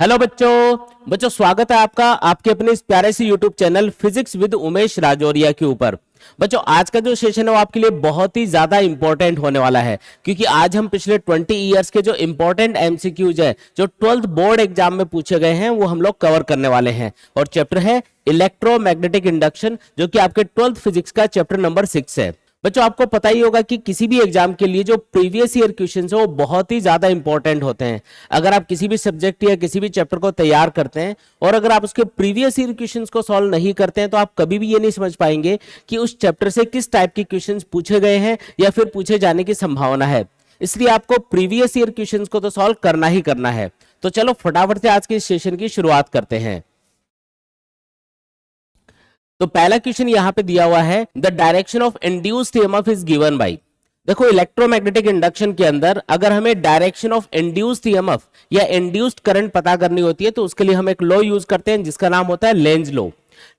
Hello बच्चों स्वागत है आपका आपके अपने इस प्यारे से YouTube channel physics with Umesh Rajoriya के ऊपर। बच्चों आज का जो सेशन है वो आपके लिए बहुत ही ज्यादा इंपॉर्टेंट होने वाला है, क्योंकि आज हम पिछले 20 इयर्स के जो इंपॉर्टेंट एमसीक्यूज है जो 12th बोर्ड एग्जाम में पूछे गए हैं वो हम लोग कवर करने वाले हैं। और चैप्टर है इलेक्ट्रोमैग्नेटिक इंडक्शन, जो कि आपके 12th फिजिक्स का चैप्टर नंबर 6 है। बच्चों आपको पता ही होगा कि किसी भी एग्जाम के लिए जो प्रीवियस ईयर क्वेश्चंस है वो बहुत ही ज्यादा इंपॉर्टेंट होते हैं। अगर आप किसी भी सब्जेक्ट या किसी भी चैप्टर को तैयार करते हैं और अगर आप उसके प्रीवियस ईयर क्वेश्चंस को सॉल्व नहीं करते हैं तो आप कभी भी ये नहीं समझ पाएंगे कि उस चैप्टर से किस टाइप के क्वेश्चंस पूछे गए हैं या फिर पूछे जाने की संभावना है। इसलिए आपको प्रीवियस ईयर क्वेश्चंस को तो सॉल्व करना ही करना है। तो चलो फटाफट से आज के सेशन की शुरुआत करते हैं। तो पहला क्वेश्चन यहां पे दिया हुआ है, the direction of induced EMF is given bye. देखो इलेक्ट्रोमैग्नेटिक इंडक्शन के अंदर अगर हमें डायरेक्शन ऑफ इंड्यूस्ड ईएमएफ या इंड्यूस्ड करंट पता करनी होती है तो उसके लिए हम एक लॉ यूज करते हैं जिसका नाम होता है लेंज लॉ।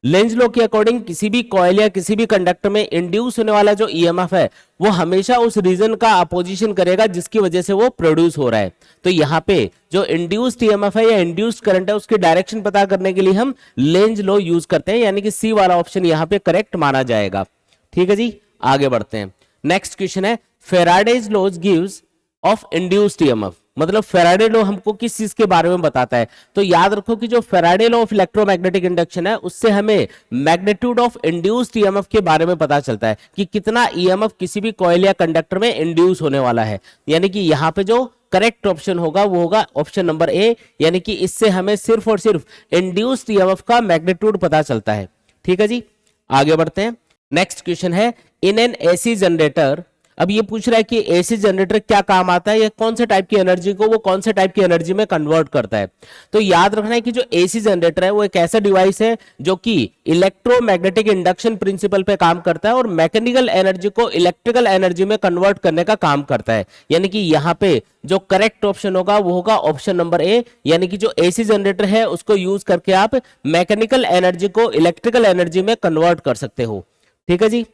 लेंज लॉ के अकॉर्डिंग किसी भी कॉइल या किसी भी कंडक्टर में इंड्यूस होने वाला जो ईएमएफ है वो हमेशा उस रीजन का अपोजिशन करेगा जिसकी वजह से वो प्रोड्यूस हो रहा है। तो यहाँ पे जो इंड्यूस्ड ईएमएफ है या इंड्यूस्ड करंट है उसकी डायरेक्शन पता करने के लिए हम लेंज लॉ यूज करते हैं, यानी कि सी वाला ऑप्शन यहाँ पे करेक्ट माना जाएगा। ठीक है जी, आगे बढ़ते हैं। नेक्स्ट क्वेश्चन है, Faraday's laws gives off induced EMF. मतलब फेराडे लॉ हमको किस चीज के बारे में बताता है? तो याद रखो कि जो Faraday law of electromagnetic induction है उससे हमें मैग्नीट्यूड ऑफ इंड्यूस्ड ईएमएफ के बारे में पता चलता है कि कितना ईएमएफ किसी भी कॉइल या कंडक्टर में इंड्यूस होने वाला है। यानी कि यहाँ पे जो करेक्ट ऑप्शन होगा वो होगा ऑप्शन नंबर ए, यानी कि इससे हमें सिर्फ और सिर्फ इंड्यूस्ड ईएमएफ का मैग्नीट्यूड पता चलता है। ठीक है जी, आगे बढ़ते हैं। नेक्स्ट क्वेश्चन है, इन एन एसी जनरेटर। अब ये पूछ रहा है कि एसी जनरेटर क्या काम आता है या कौन से टाइप की एनर्जी को वो कौन से टाइप की एनर्जी में कन्वर्ट करता है। तो याद रखना है कि जो एसी जनरेटर है वो एक ऐसा डिवाइस है जो कि इलेक्ट्रोमैग्नेटिक इंडक्शन प्रिंसिपल पे काम करता है और मैकेनिकल एनर्जी को इलेक्ट्रिकल एनर्जी में कन्वर्ट करने का काम करता है। यानी कि यहाँ पे जो करेक्ट ऑप्शन होगा वो होगा ऑप्शन नंबर ए, यानी कि जो एसी जनरेटर है उसको यूज करके आप मैकेनिकल एनर्जी को इलेक्ट्रिकल एनर्जी में कन्वर्ट कर सकते हो। ठीक है जी,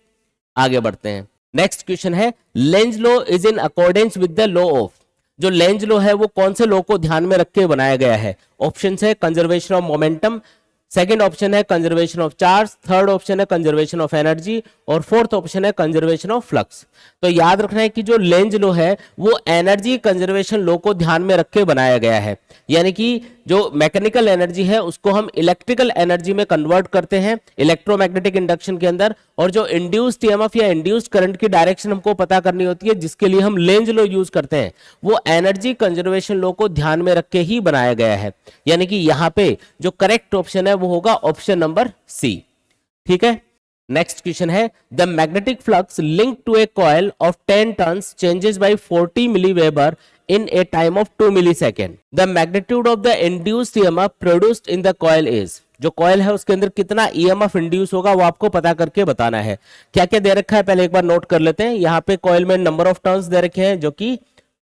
आगे बढ़ते हैं। नेक्स्ट क्वेश्चन है, Lenz law is in accordance with the law of. जो लेंज लॉ है वो कौन से लॉ को ध्यान में रख के बनाया गया है? ऑप्शन है conservation of momentum, second option है conservation of charge, third option है कंजर्वेशन ऑफ एनर्जी और फोर्थ ऑप्शन है कंजर्वेशन ऑफ फ्लक्स। तो याद रखना है कि जो लेंज लॉ है वो एनर्जी कंजर्वेशन लॉ को ध्यान में रख के बनाया गया है। यानी कि जो मैकेनिकल एनर्जी है उसको हम इलेक्ट्रिकल एनर्जी में कन्वर्ट करते हैं इलेक्ट्रोमैग्नेटिक इंडक्शन के अंदर, और जो इंड्यूस्ड ईएमएफ या इंड्यूस्ड करंट की डायरेक्शन हमको पता करनी होती है जिसके लिए हम लेंज लॉ यूज करते हैं वो एनर्जी कंजर्वेशन लॉ को ध्यान में रख के ही बनाया गया है। यानी कि यहाँ पे जो करेक्ट ऑप्शन है वो होगा ऑप्शन नंबर सी। ठीक है, नेक्स्ट क्वेश्चन है, the magnetic flux link to a coil of 10 turns changes by 40 milliweber in a time of 2 millisecond. The magnitude of the induced EMF produced in the coil is. जो coil है उसके अंदर कितना EMF induce होगा वो आपको पता करके बताना है। क्या क्या दे रखा है पहले एक बार नोट कर लेते हैं। यहाँ पे कॉइल में नंबर ऑफ टर्न्स दे रखे हैं जो कि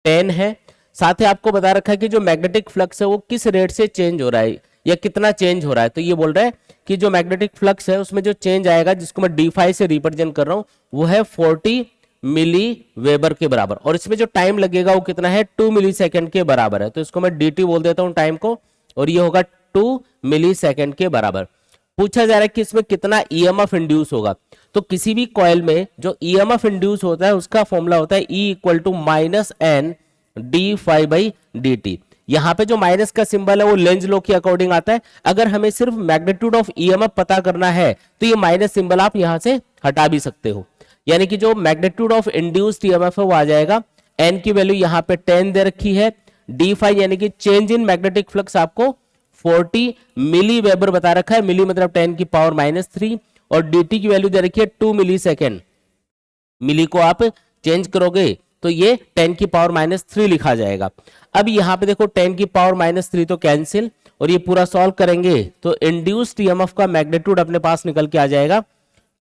10 है। साथ ही आपको बता रखा है कि जो मैग्नेटिक फ्लक्स है वो किस रेट से चेंज हो रहा है या कितना चेंज हो रहा है। तो ये बोल रहा है कि जो मैग्नेटिक फ्लक्स है उसमें जो चेंज आएगा जिसको मैं d5 से रिप्रेजेंट कर रहा हूँ वो है 40 मिली वेबर के बराबर, और इसमें जो टाइम लगेगा वो कितना है 2 मिली सेकेंड के बराबर है। तो इसको मैं dt बोल देता हूं टाइम को, और ये होगा 2 मिली सेकेंड के बराबर। पूछा जा रहा है कि इसमें कितना ईएमएफ इंड्यूस होगा। तो किसी भी कॉइल में जो ईएमएफ इंड्यूस होता है उसका फॉर्मूला होता है E equal to minus N d5 by dt। यहाँ पे जो माइनस का सिंबल है वो लेंज लॉ के अकॉर्डिंग आता है। अगर हमें सिर्फ मैग्नीट्यूड ऑफ ईएमएफ पता करना है तो ये माइनस सिंबल आप यहां से हटा भी सकते हो। यानी कि जो मैग्नीट्यूड ऑफ इंड्यूस्ड ईएमएफ है वो आ जाएगा, n की वैल्यू यहाँ पे 10 दे रखी है, d5 यानी कि चेंज इन मैग्नेटिक फ्लक्स आपको 40 मिली वेबर बता रखा है, मिली मतलब 10 की पावर -3, और dt की वैल्यू दे रखी है 2 मिली सेकेंड। मिली को आप चेंज करोगे तो ये 10 की पावर -3 लिखा जाएगा। अब यहाँ पे देखो 10 की पावर -3 तो कैंसिल, और ये पूरा सॉल्व करेंगे तो इंड्यूस्ड ईएमएफ का मैग्नीट्यूड अपने पास निकल के आ जाएगा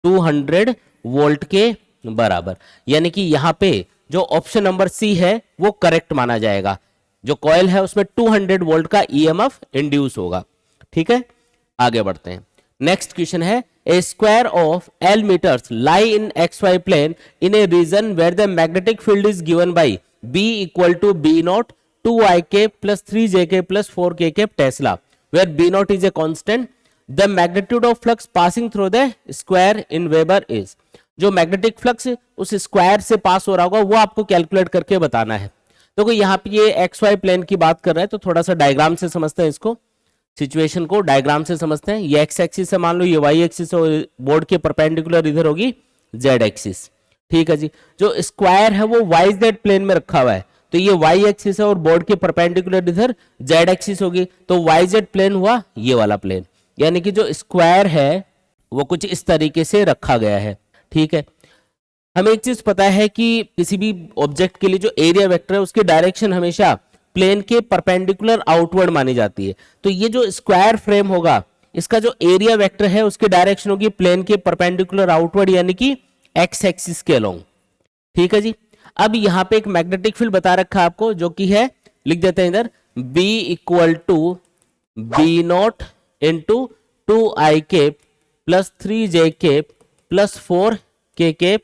200 वोल्ट के बराबर। यानी कि यहाँ पे जो ऑप्शन नंबर सी है वो करेक्ट माना जाएगा। जो कॉइल है उसमें 200 वोल्ट का ईएमएफ इंड्यूस होगा। ठीक है, आगे बढ़ते हैं। नेक्स्ट क्वेश्चन है, a square of L metres lie in XY plane in a region where the magnetic field is given by B equal to B naught 2i cap plus 3j cap plus 4k cap Tesla, where b naught is a constant, the magnitude of flux passing through the square in Weber is। जो magnetic flux उस square से पास हो रहा होगा वो आपको calculate करके बताना है। तो यहाँ पे ये एक्स वाई प्लेन की बात कर रहा है, तो थोड़ा सा डायग्राम से समझते हैं इसको, सिचुएशन को डायग्राम से समझते हैं। ये एक्स एक्सिस है, मान लो ये वाई एक्सिस और बोर्ड के परपेंडिकुलर इधर होगी जेड एक्सिस, ठीक है जी। जो स्क्वायर है वो वाई जेड प्लेन में रखा हुआ है, तो ये वाई एक्सिस है और बोर्ड के परपेंडिकुलर इधर जेड एक्सिस होगी, तो वाई जेड प्लेन हुआ ये वाला प्लेन, यानी कि जो स्क्वायर है वो कुछ इस तरीके से रखा गया है, ठीक है। हमें एक चीज पता है कि किसी भी ऑब्जेक्ट के लिए जो एरिया वेक्टर है उसकी डायरेक्शन हमेशा प्लेन के परपेंडिकुलर आउटवर्ड मानी जाती है। तो ये जो स्क्वायर फ्रेम होगा इसका जो एरिया वेक्टर है उसकी डायरेक्शन होगी प्लेन के परपेंडिकुलर आउटवर्ड, यानी कि एक्स एक्सिस के अलोंग, ठीक है जी। अब यहाँ पे एक मैग्नेटिक फील्ड बता रखा है आपको, जो कि है, लिख देते हैं इधर, B equal to B naught into 2i cap plus 3j cap plus 4k cap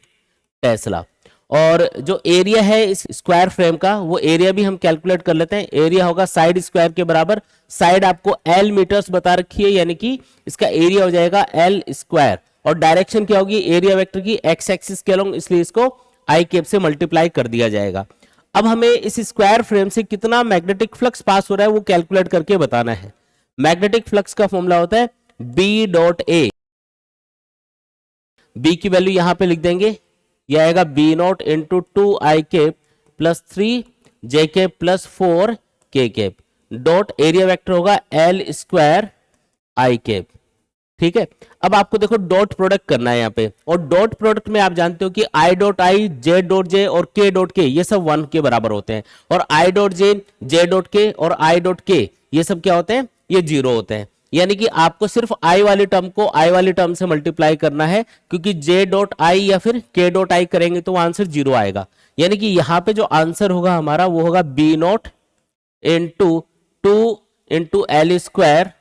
tesla. और जो एरिया है इस स्क्वायर फ्रेम का वो एरिया भी हम कैलकुलेट कर लेते हैं। एरिया होगा साइड स्क्वायर के बराबर, साइड आपको L मीटर्स बता रखी है, यानी कि इसका एरिया हो जाएगा L स्क्वायर, और डायरेक्शन क्या होगी एरिया वेक्टर की एक्स एक्सिस के अलोंग, इसलिए इसको आई केप से मल्टीप्लाई कर दिया जाएगा। अब हमें इस स्क्वायर फ्रेम से कितना मैग्नेटिक फ्लक्स पास हो रहा है वो कैलकुलेट करके बताना है। मैग्नेटिक फ्लक्स का फॉर्मूला होता है बी डॉट ए, बी की वैल्यू यहां पे लिख देंगे, यह आएगा B naught into 2i cap plus 3j cap plus 4k cap, dot area vector होगा L स्क्वायर आई केप, ठीक है। अब आपको देखो डॉट प्रोडक्ट करना है यहाँ पे, और डॉट प्रोडक्ट में आप जानते हो कि i dot I, j dot j और k डॉट k ये सब 1 के बराबर होते हैं, और i dot j dot k और i डॉट k ये सब क्या होते हैं, ये 0 होते हैं। यानी कि आपको सिर्फ i वाली टर्म को i वाली टर्म से मल्टीप्लाई करना है, क्योंकि j डॉट आई या फिर k डॉट आई करेंगे तो आंसर 0 आएगा। यानी कि यहाँ पे जो आंसर होगा हमारा वो होगा B naught into 2 into L square,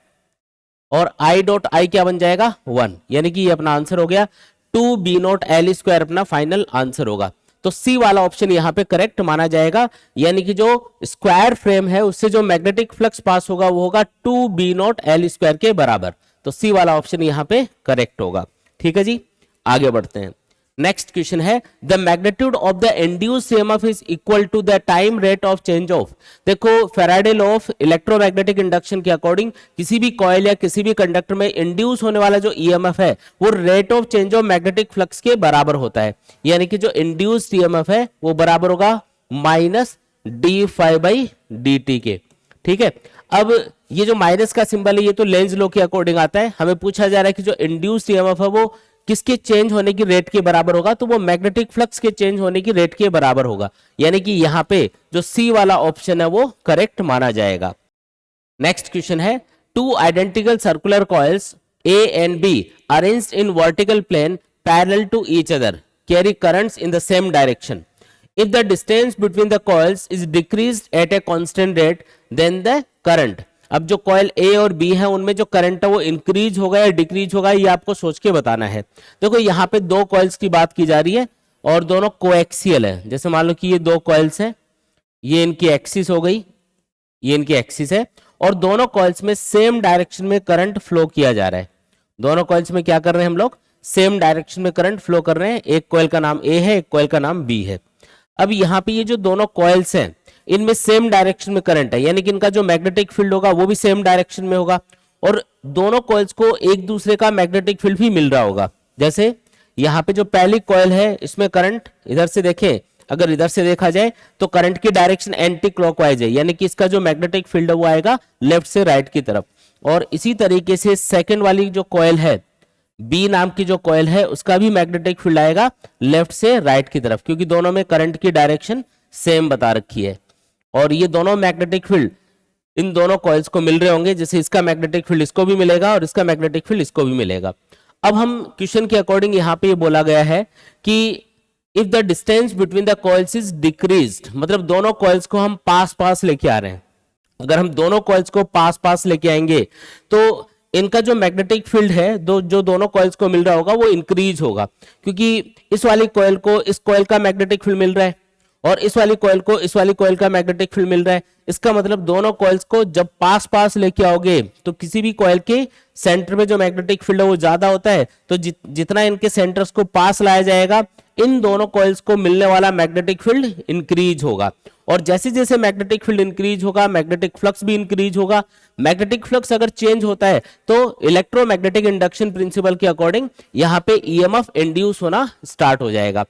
और i डॉट आई क्या बन जाएगा 1, यानी कि ये अपना आंसर हो गया 2 बी नॉट एल स्क्वायर अपना फाइनल आंसर होगा। तो सी वाला ऑप्शन यहाँ पे करेक्ट माना जाएगा, यानी कि जो स्क्वायर फ्रेम है उससे जो मैग्नेटिक फ्लक्स पास होगा वो होगा 2 बी नॉट एल स्क्वायर के बराबर, तो सी वाला ऑप्शन यहाँ पे करेक्ट होगा, ठीक है जी। आगे बढ़ते हैं, नेक्स्ट क्वेश्चन है the magnitude of the induced EMF is equal to the time rate of change of. देखो Faraday law of electromagnetic induction के अकॉर्डिंग किसी भी कॉइल या किसी भी कंडक्टर में इंड्यूस होने वाला जो ईएमएफ है वो rate of change of magnetic flux के बराबर होता है, यानी कि जो इंड्यूस्ड ईएमएफ है वो बराबर होगा minus D phi by D T के, ठीक है। अब ये जो माइनस का सिंबल है ये तो लेंज लॉ के अकॉर्डिंग आता है। हमें पूछा जा रहा है कि जो इंड्यूस्ड ईएमएफ है वो किसके चेंज होने की रेट के बराबर होगा, तो वो मैग्नेटिक फ्लक्स के चेंज होने की रेट के बराबर होगा, यानी कि यहाँ पे जो सी वाला ऑप्शन है वो करेक्ट माना जाएगा। नेक्स्ट क्वेश्चन है two identical circular coils A and B arranged in vertical plane parallel to each other carry currents in the same direction. If the distance between the coils is decreased at a constant rate then the current. अब जो coil ए और B है उनमें जो current है वो increase होगा या डिक्रीज होगा, ये आपको सोच के बताना है। देखो यहाँ पे दो कॉइल्स की बात की जा रही है और दोनों कोएक्सियल है। जैसे मान लो कि ये दो कॉइल्स हैं, ये इनकी एक्सिस हो गई, ये इनकी एक्सिस है, और दोनों कॉइल्स में सेम डायरेक्शन में करंट फ्लो किया जा रहा है। दोनों कॉइल्स में क्या कर रहे हैं हम लोग, सेम डायरेक्शन में करंट फ्लो कर रहे हैं। एक कॉइल का नाम ए है, एक कॉइल का नाम बी है। अब यहाँ पे ये जो दोनों कॉइल्स हैं इनमें सेम डायरेक्शन में करंट है, यानी कि इनका जो मैग्नेटिक फील्ड होगा वो भी सेम डायरेक्शन में होगा, और दोनों कॉइल्स को एक दूसरे का मैग्नेटिक फील्ड भी मिल रहा होगा। जैसे यहाँ पे जो पहली कॉइल है इसमें करंट इधर से देखें, अगर इधर से देखा जाए तो करंट की डायरेक्शन एंटी क्लॉकवाइज है, यानी कि इसका जो मैग्नेटिक फील्ड है वो आएगा लेफ्ट से राइट की तरफ। और इसी तरीके से सेकेंड वाली जो कॉइल है, बी नाम की जो कॉइल है, उसका भी मैग्नेटिक फील्ड आएगा लेफ्ट से राइट की तरफ, क्योंकि दोनों में करंट की डायरेक्शन सेम बता रखी है। और ये दोनों मैग्नेटिक फील्ड इन दोनों कॉइल्स को मिल रहे होंगे, जैसे इसका मैग्नेटिक फील्ड इसको भी मिलेगा और इसका मैग्नेटिक फील्ड इसको भी मिलेगा। अब हम क्वेश्चन के अकॉर्डिंग यहाँ पे ये बोला गया है कि if the distance between the coils is decreased, मतलब दोनों कॉइल्स को हम पास पास लेके आ रहे हैं। अगर हम दोनों कॉइल्स को पास पास लेके आएंगे तो इनका जो मैग्नेटिक फील्ड है जो दोनों कॉइल्स को मिल रहा होगा वो इंक्रीज होगा, क्योंकि इस वाली कॉइल को इस कॉइल का मैग्नेटिक फील्ड मिल रहा है और इस वाली कॉइल का मैग्नेटिक फील्ड मिल रहा है। इसका मतलब दोनों कॉइल्स को जब पास पास लेके आओगे तो किसी भी कॉइल के सेंटर में जो मैग्नेटिक फील्ड है वो ज्यादा होता है, तो जितना इनके सेंटर्स को पास लाया जाएगा इन दोनों कॉइल्स को मिलने वाला मैग्नेटिक फील्ड इंक्रीज होगा। और जैसे जैसे मैग्नेटिक फील्ड इंक्रीज होगा मैग्नेटिक फ्लक्स भी इंक्रीज होगा। मैग्नेटिक फ्लक्स अगर चेंज होता है तो इलेक्ट्रोमैग्नेटिक इंडक्शन प्रिंसिपल के अकॉर्डिंग यहाँ पे ईएमएफ इंड्यूस होना स्टार्ट हो जाएगा।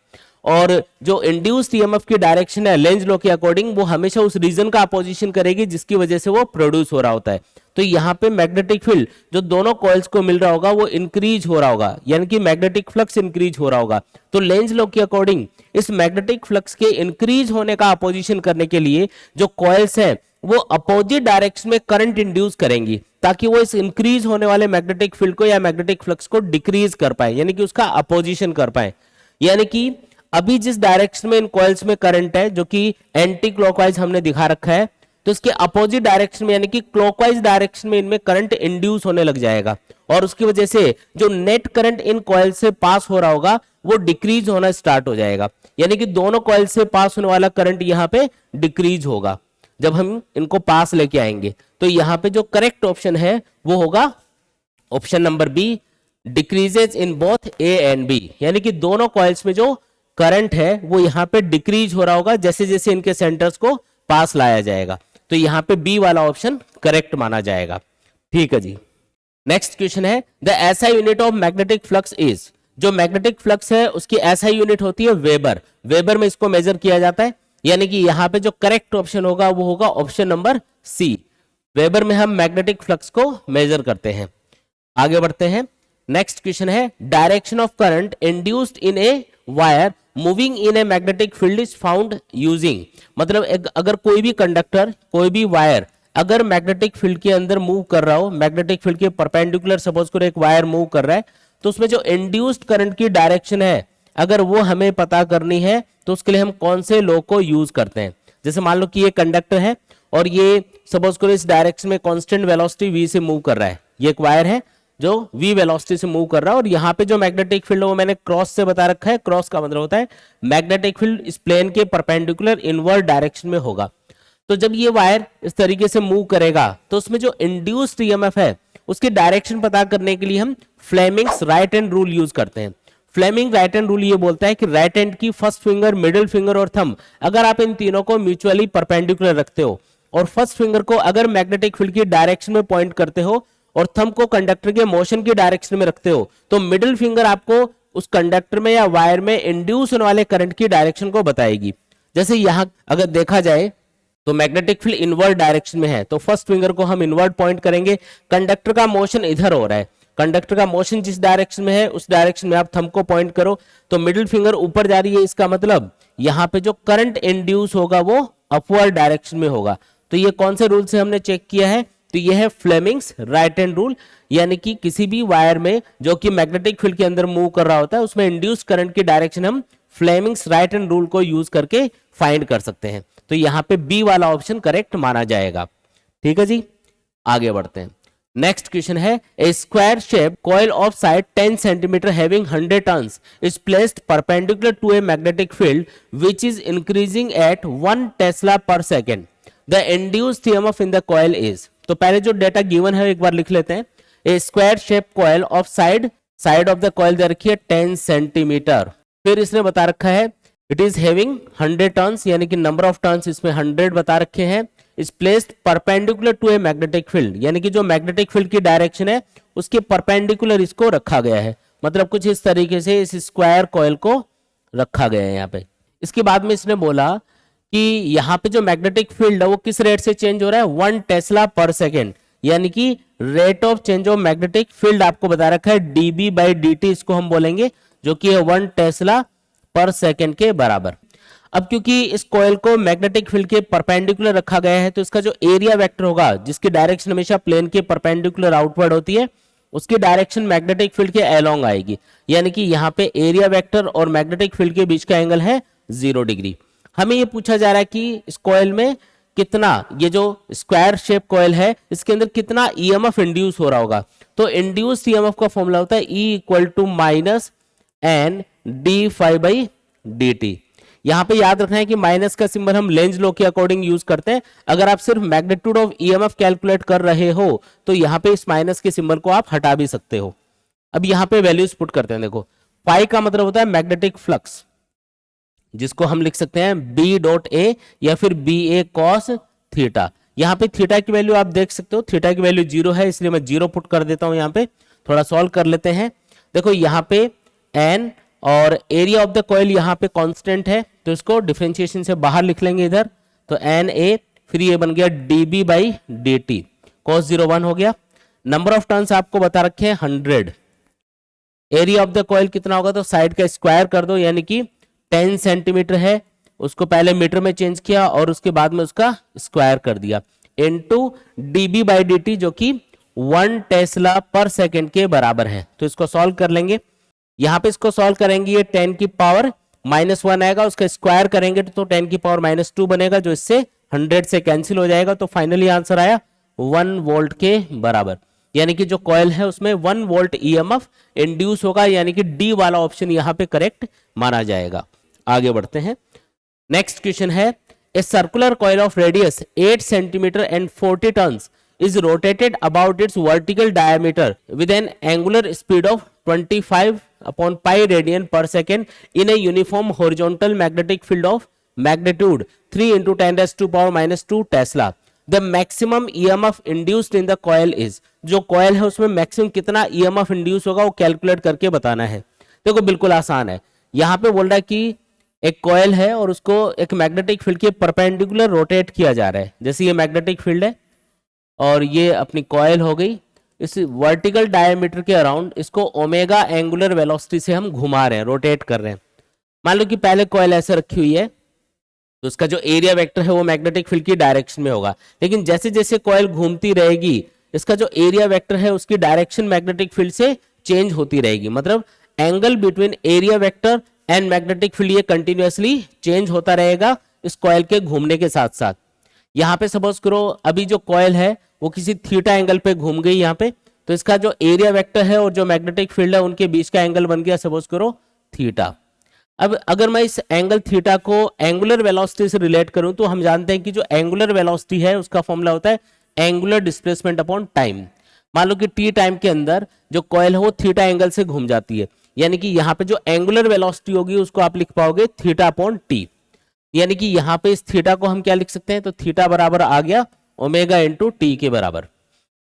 और जो इंड्यूस्ड ईएमएफ की डायरेक्शन है लेंज लॉ के अकॉर्डिंग वो हमेशा उस रीजन का अपोजिशन करेगी जिसकी वजह से वो प्रोड्यूस हो रहा होता है। तो यहाँ पे मैग्नेटिक फील्ड जो दोनों कॉइल्स को मिल रहा होगा वो इंक्रीज हो रहा होगा, यानी कि मैग्नेटिक फ्लक्स इंक्रीज हो रहा होगा। तो लेंज लॉ के अकॉर्डिंग इस मैग्नेटिक फ्लक्स के इंक्रीज होने का अपोजिशन करने के लिए जो कॉइल्स हैं वो अपोजिट डायरेक्शन में करंट इंड्यूस करेंगी ताकि वो इस इंक्रीज होने वाले मैग्नेटिक फील्ड को या मैग्नेटिक फ्लक्स को डिक्रीज कर पाए, यानी कि उसका अपोजिशन कर पाए। यानी कि अभी जिस डायरेक्शन में इन कॉइल्स में करंट है जो कि एंटी क्लॉकवाइज हमने दिखा रखा है, तो इसके अपोजिट डायरेक्शन में यानी कि क्लॉकवाइज डायरेक्शन में इनमें करंट इंड्यूस होने लग जाएगा और उसकी वजह से जो नेट करंट इन कॉइल से पास हो रहा होगा वो डिक्रीज होना स्टार्ट हो जाएगा। यानी कि दोनों कॉइल से पास होने वाला करंट यहाँ पे डिक्रीज होगा जब हम इनको पास लेके आएंगे। तो यहाँ पे जो करेक्ट ऑप्शन है वो होगा option number B, decreases in both A and B. यानी कि दोनों कॉइल्स में जो करंट है वो यहाँ पे डिक्रीज हो रहा होगा जैसे जैसे इनके सेंटर्स को पास लाया जाएगा। तो यहाँ पे बी वाला ऑप्शन करेक्ट माना जाएगा। ठीक है जी। नेक्स्ट क्वेश्चन है the SI unit of magnetic flux is. जो मैग्नेटिक फ्लक्स है उसकी एसआई यूनिट होती है वेबर। वेबर में इसको मेजर किया जाता है। यानी कि यहाँ पे जो करेक्ट ऑप्शन होगा वो होगा ऑप्शन नंबर सी, वेबर में हम मैग्नेटिक फ्लक्स को मेजर करते हैं। आगे बढ़ते हैं। नेक्स्ट क्वेश्चन है direction of current induced in a wire moving in A magnetic field is found using. मतलब अगर कोई भी कंडक्टर कोई भी वायर अगर मैग्नेटिक फील्ड के अंदर मूव कर रहा हो, मैग्नेटिक फील्ड के परपेंडिकुलर सपोज करो एक वायर मूव कर रहा है, तो उसमें जो इंड्यूस्ड करंट की डायरेक्शन है अगर वो हमें पता करनी है तो उसके लिए हम कौन से लॉ को यूज करते हैं। जैसे मान लो कि ये कंडक्टर है और ये सपोज करो इस डायरेक्शन में कांस्टेंट वेलोसिटी v से मूव कर रहा है। ये एक वायर है जो v वेलोसिटी से मूव कर रहा है और यहाँ पे जो मैग्नेटिक फील्ड है वो मैंने क्रॉस से बता रखा है। क्रॉस का मतलब होता है मैग्नेटिक फील्ड इस प्लेन के परपेंडिकुलर इनवर्ड डायरेक्शन में होगा। तो जब ये वायर इस तरीके से मूव करेगा तो उसमें जो इंड्यूस्ड ईएमएफ है उसकी डायरेक्शन पता करने के लिए हम Fleming's right hand rule use करते हैं। फ्लेमिंग राइट हैंड रूल ये बोलता है कि राइट हैंड की फर्स्ट फिंगर, मिडिल फिंगर और थंब अगर आप इन तीनों को म्यूचुअली परपेंडिकुलर रखते हो और फर्स्ट फिंगर को अगर मैग्नेटिक फील्ड की डायरेक्शन में पॉइंट करते हो और थंब को कंडक्टर के मोशन की डायरेक्शन में रखते हो तो मिडिल फिंगर आपको उस कंडक्टर में या वायर में इंड्यूस होने वाले करंट की डायरेक्शन को बताएगी। जैसे यहां अगर देखा जाए तो मैग्नेटिक फील्ड इनवर्ड डायरेक्शन में है तो फर्स्ट फिंगर को हम इनवर्ड पॉइंट करेंगे। कंडक्टर का मोशन इधर हो रहा है, कंडक्टर का मोशन जिस डायरेक्शन में है उस डायरेक्शन में आप थंब को पॉइंट करो तो मिडिल फिंगर ऊपर जा रही है। इसका मतलब यहाँ पे जो करंट इंड्यूस होगा वो अपवर्ड डायरेक्शन में होगा। तो ये कौन से रूल से हमने चेक किया है, तो ये है फ्लेमिंग्स राइट हैंड रूल। यानी कि किसी भी वायर में जो कि मैग्नेटिक फील्ड के अंदर मूव कर रहा होता है उसमें इंड्यूस करंट की डायरेक्शन हम फ्लेमिंग्स राइट हैंड रूल को यूज करके फाइंड कर सकते हैं। तो यहाँ पे बी वाला ऑप्शन करेक्ट माना जाएगा। ठीक है जी, आगे बढ़ते हैं। नेक्स्ट क्वेश्चन है a square shape coil of side 10 centimetre having 100 turns is placed perpendicular to a magnetic field which is increasing at 1 tesla per second. The induced EMF in the coil is. तो पहले जो data given है एक बार लिख लेते हैं। A square shape coil of side of the coil दे रखी है 10 सेंटीमीटर। फिर इसने बता रखा है इट इज हैविंग 100 टर्न्स, यानी कि नंबर ऑफ टर्न्स इसमें 100 बता रखे हैं। Is placed perpendicular to a magnetic field, यानी कि जो मैग्नेटिक फील्ड की डायरेक्शन है उसके परपेंडिकुलर इसको रखा गया है। मतलब कुछ इस तरीके से इस स्क्वायर कॉइल को रखा गया है यहाँ पे। इसके बाद में इसने बोला कि यहाँ पे जो मैग्नेटिक फील्ड है वो किस रेट से चेंज हो रहा है, 1 टेस्ला पर सेकेंड। यानी कि rate of change of magnetic field आपको बता रखा है dB/dt, इसको हम बोलेंगे, जो कि है 1 टेस्ला पर सेकेंड के बराबर। अब क्योंकि इस कॉइल को मैग्नेटिक फील्ड के परपेंडिकुलर रखा गया है तो इसका जो एरिया वेक्टर होगा जिसकी डायरेक्शन हमेशा प्लेन के परपेंडिकुलर आउटवर्ड होती है उसकी डायरेक्शन मैग्नेटिक फील्ड के अलोंग आएगी। यानी कि यहाँ पे एरिया वेक्टर और मैग्नेटिक फील्ड के बीच का एंगल है 0 डिग्री। हमें ये पूछा जा रहा है कि इस कॉइल में कितना, ये जो स्क्वायर शेप कॉइल है इसके अंदर कितना ईएमएफ इंड्यूस हो रहा होगा। तो इंड्यूस ईएमएफ का फॉर्मूला होता है E = -N dφ/dt। यहाँ पे याद रखना है कि माइनस का सिंबल हम लेंज लॉ के अकॉर्डिंग यूज करते हैं। अगर आप सिर्फ मैग्नीट्यूड ऑफ ईएमएफ कैलकुलेट कर रहे हो तो यहाँ पे इस माइनस के सिंबल को आप हटा भी सकते हो। अब यहाँ पे वैल्यूज पुट करते हैं। देखो फाई का मतलब होता है मैग्नेटिक फ्लक्स, जिसको हम लिख सकते हैं बी डॉट ए या फिर बी ए कॉस थीटा। यहाँ पे थीटा की वैल्यू आप देख सकते हो, थीटा की वैल्यू 0 है, इसलिए मैं 0 पुट कर देता हूं। यहाँ पे थोड़ा सॉल्व कर लेते हैं। देखो यहाँ पे एन और एरिया ऑफ द कॉइल यहाँ पे कांस्टेंट है, तो इसको डिफरेंशिएशन से बाहर लिख लेंगे इधर। तो एन ए, फिर ये बन गया D B by D T, cos 0 1 हो गया। नंबर ऑफ टर्न्स आपको बता रखे हैं 100। एरिया ऑफ द कॉइल कितना होगा, तो साइड का स्क्वायर कर दो, यानी कि 10 सेंटीमीटर है, उसको पहले मीटर में चेंज किया और उसके बाद में उसका स्क्वायर कर दिया, इनटू डीबी बाई डी, जो कि 1 टेस्ला पर सेकंड के बराबर है। तो इसको सॉल्व कर लेंगे। यहां पे इसको सॉल्व करेंगे, ये 10 की पावर -1 आएगा, उसका स्क्वायर करेंगे तो 10 की पावर -2 बनेगा, जो इससे 100 से कैंसिल हो जाएगा। तो फाइनली आंसर आया 1 वोल्ट के बराबर, यानी कि जो कॉइल है उसमें 1 वोल्ट ईएमएफ इंड्यूस होगा, यानी कि डी वाला ऑप्शन यहां पे करेक्ट माना जाएगा। आगे बढ़ते हैं। नेक्स्ट क्वेश्चन है, a circular coil of radius 8 centimetre and 40 turns is rotated about its vertical diameter with an angular speed of 25 upon pi radian per second in a uniform horizontal magnetic field of magnitude 3 into 10 raised to power -2 Tesla. The maximum EMF induced in the coil is, जो coil है उसमें maximum कितना EMF induce होगा वो calculate करके बताना है। देखो बिल्कुल आसान है। यहाँ पे बोल रहा है कि एक कॉइल है और उसको एक मैग्नेटिक फील्ड के परपेंडिकुलर रोटेट किया जा रहा है। जैसे ये मैग्नेटिक फील्ड है और ये अपनी कॉइल हो गई, इस वर्टिकल डायमीटर के अराउंड इसको ओमेगा एंगुलर वेलोसिटी से हम घुमा रहे हैं, रोटेट कर रहे हैं। मान लो कि पहले कॉइल ऐसे रखी हुई है, तो उसका जो एरिया वेक्टर है वो मैग्नेटिक फील्ड की डायरेक्शन में होगा, लेकिन जैसे जैसे कॉइल घूमती रहेगी इसका जो एरिया वेक्टर है उसकी डायरेक्शन मैग्नेटिक फील्ड से चेंज होती रहेगी। मतलब angle between area vector and magnetic field ये कंटिन्यूअसली चेंज होता रहेगा इस कॉइल के घूमने के साथ साथ। यहाँ पे सपोज करो अभी जो कॉइल है वो किसी थीटा एंगल पे घूम गई यहाँ पे, तो इसका जो एरिया वेक्टर है और जो मैग्नेटिक फील्ड है उनके बीच का एंगल बन गया सपोज करो थीटा। अब अगर मैं इस एंगल थीटा को एंगुलर वेलोसिटी से रिलेट करूं तो हम जानते हैं कि जो एंगुलर वेलोसिटी है उसका फॉर्मूला होता है एंगुलर डिस्प्लेसमेंट अपॉन टाइम। मान लो कि टी टाइम के अंदर जो कॉइल है वो थीटा एंगल से घूम जाती है, यानी कि यहाँ पे जो एंगुलर वेलोसिटी होगी उसको आप लिख पाओगे थीटा अपॉन टी। यानी कि यहाँ पे इस थीटा को हम क्या लिख सकते हैं, तो थीटा बराबर आ गया ओमेगा इंटू टी के बराबर।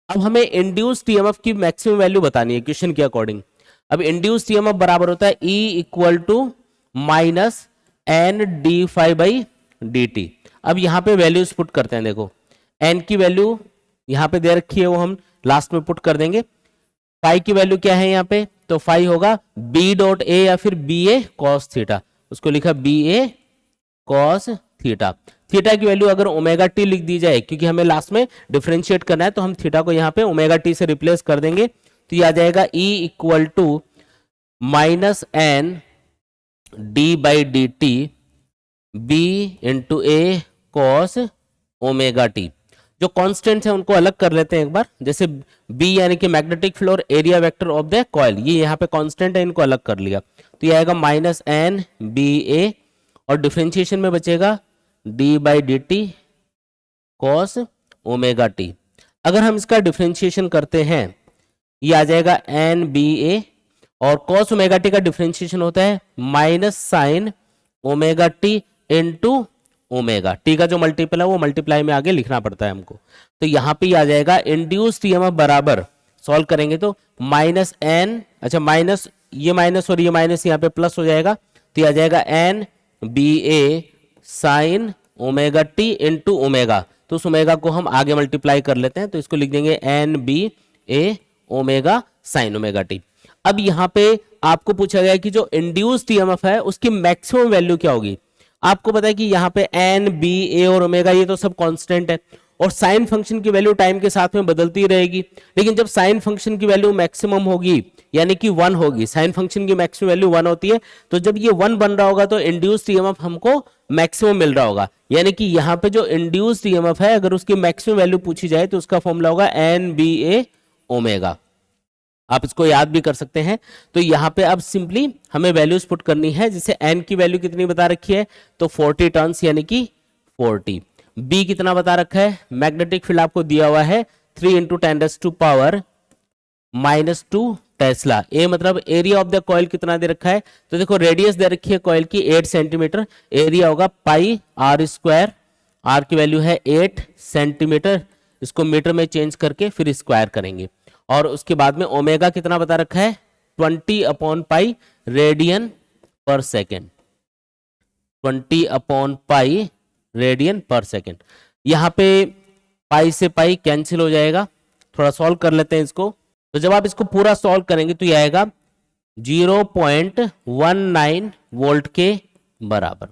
अब हमें इंड्यूस्ड ईएमएफ की मैक्सिमम वैल्यू बतानी है क्वेश्चन के अकॉर्डिंग। अब इंड्यूस्ड ईएमएफ बराबर होता है E equal to minus N D phi by D T. अब यहाँ पे वैल्यूज पुट करते हैं। देखो एन की वैल्यू यहाँ पे दे रखी है, वो हम लास्ट में पुट कर देंगे। फाई की वैल्यू क्या है यहाँ पे, तो फाई होगा बी डॉट ए या फिर बी ए कॉस थीटा, उसको लिखा बी ए कॉस थीटा। थीटा की वैल्यू अगर ओमेगा टी लिख दी जाए, क्योंकि हमें लास्ट में डिफरेंशिएट करना है, तो हम थीटा को यहाँ पे ओमेगा टी से रिप्लेस कर देंगे, तो ये आ जाएगा E equal to minus N D by D T B into A cos omega T. जो कॉन्स्टेंट्स हैं उनको अलग कर लेते हैं एक बार। जैसे B यानी कि मैग्नेटिक फील्ड और area vector of the coil, ये यहाँ पे कांस्टेंट है, इनको अलग कर लिया, तो ये आएगा माइनस एन बी ए और डिफरेंशिएशन में बचेगा D by D T cos omega T. अगर हम इसका डिफरेंशिएशन करते हैं ये आ जाएगा एन बी ए, और कॉस ओमेगा टी का डिफरेंशिएशन होता है minus sign omega T into omega. T का जो मल्टीपल है वो मल्टीप्लाई में आगे लिखना पड़ता है हमको। तो यहाँ पे आ जाएगा इंड्यूस्ड ईएमएफ बराबर, सॉल्व करेंगे तो माइनस एन, अच्छा माइनस ये माइनस और ये माइनस यहाँ पे प्लस हो जाएगा, तो ये आ जाएगा N B A sine omega T into omega. तो उस ओमेगा को हम आगे मल्टीप्लाई कर लेते हैं, तो इसको लिख देंगे एन बी ए ओमेगा साइन ओमेगा टी। अब यहाँ पे आपको पूछा गया कि जो इंड्यूस्ड ईएमएफ है उसकी मैक्सिमम वैल्यू क्या होगी। आपको पता है कि यहाँ पे एन बी ए और ओमेगा ये तो सब कांस्टेंट है, और साइन फंक्शन की वैल्यू टाइम के साथ में बदलती रहेगी। लेकिन जब साइन फंक्शन की वैल्यू मैक्सिमम होगी यानी कि 1 होगी, साइन फंक्शन की मैक्सिमम वैल्यू 1 होती है, तो जब ये 1 बन रहा होगा तो इंड्यूस्ड ईएमएफ हमको मैक्सिमम मिल रहा होगा। यानी कि यहाँ पे जो इंड्यूस्ड ईएमएफ है अगर उसकी मैक्सिमम वैल्यू पूछी जाए तो उसका फॉर्मूला होगा एन बी ए ओमेगा। आप इसको याद भी कर सकते हैं। तो यहाँ पे अब सिंपली हमें वैल्यूज पुट करनी है, जिसे n की वैल्यू कितनी बता रखी है, तो 40 टर्न्स यानी कि 40। b कितना बता रखा है, मैग्नेटिक फील्ड आपको दिया हुआ है 3 इंटू 10⁻⁻2 टेस्ला। ए मतलब एरिया ऑफ द कॉइल कितना दे रखा है, तो देखो रेडियस दे रखी है कॉइल की 8 सेंटीमीटर, एरिया होगा पाई आर स्क्वायर, आर की वैल्यू है 8 सेंटीमीटर, इसको मीटर में चेंज करके फिर स्क्वायर करेंगे। और उसके बाद में ओमेगा कितना बता रखा है 20/पाई रेडियन पर सेकेंड, 20/पाई रेडियन पर सेकेंड। यहाँ पे पाई से पाई कैंसिल हो जाएगा। थोड़ा सॉल्व कर लेते हैं इसको। तो जब आप इसको पूरा सॉल्व करेंगे तो ये आएगा 0.19 वोल्ट के बराबर।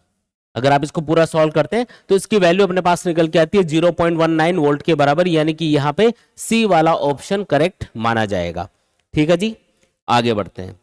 अगर आप इसको पूरा सॉल्व करते हैं तो इसकी वैल्यू अपने पास निकल के आती है 0.19 वोल्ट के बराबर, यानी कि यहाँ पे सी वाला ऑप्शन करेक्ट माना जाएगा। ठीक है जी, आगे बढ़ते हैं।